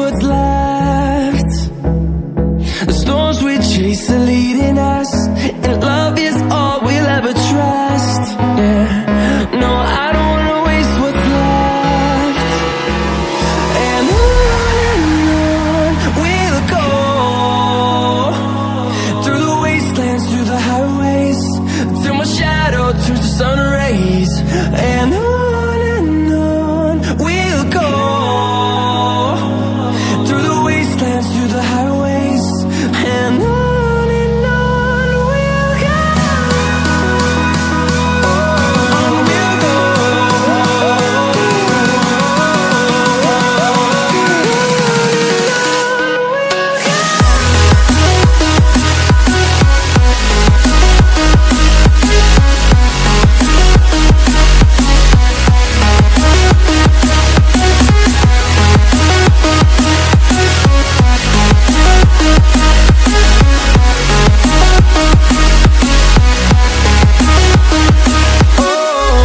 what's left. The storms we chase are leading us, and love is all we'll ever trust. Yeah, no, I don't wanna waste what's left. And on we'll go, through the wastelands, through the highways, till my shadow turns to sun rays. And on we'll go, through the wastelands, through the highways, and on we'll go.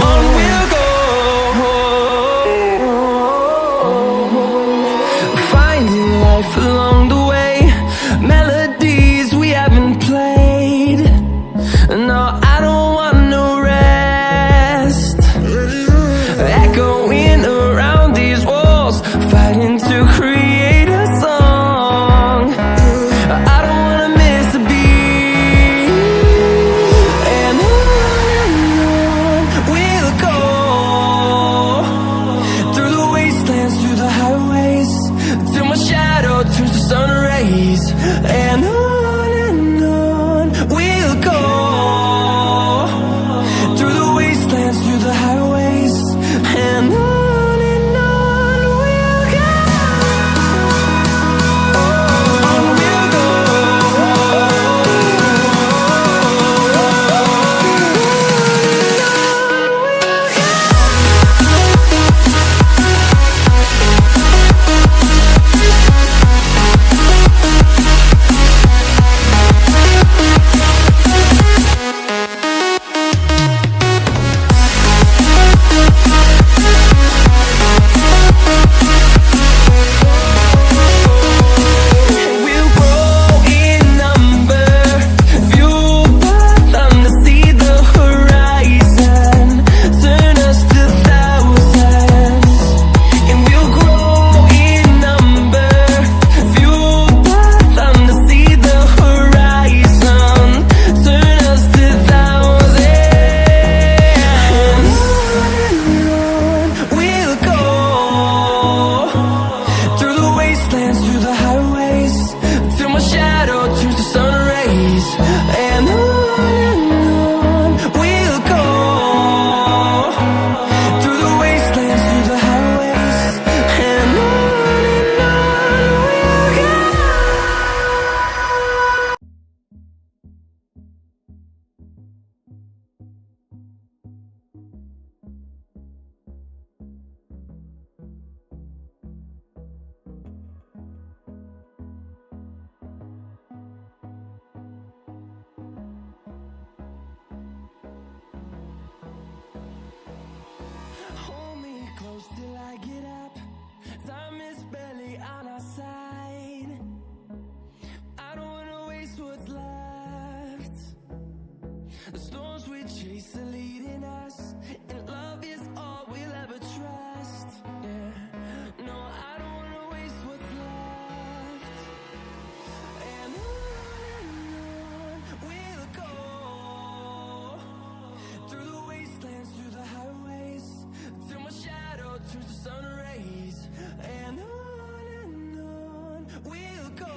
On we'll go. Finding life along the way, melodies we haven't played. No, I don't want no rest. Echoing around these walls, fighting to create a song. I don't wanna miss a beat. And on we'll go, through the wastelands, through the highways, till my shadow turns to sun rays. And on we'll go, through the wastelands, through the highways, and on we'll go. On we'll go. We'll grow in number, fueled by them to see the horizon, turn us to thousands. And we'll grow in number, fueled by them to see the horizon, turn us to thousands. And on we'll go, through the wastelands, through the highways, till my shadow turns to sun rays. And on we'll go, through the wastelands, through the highways, and on we'll go. Hold me close till I get up. Time is barely on our side. I don't wanna waste what's left. The storms we chase are leading us, and love is all we'll ever trust. Yeah, no, I don't wanna waste what's left. And on we'll go, through the wastelands, through the highways, till my shadow turns to sun rays. And on we'll go.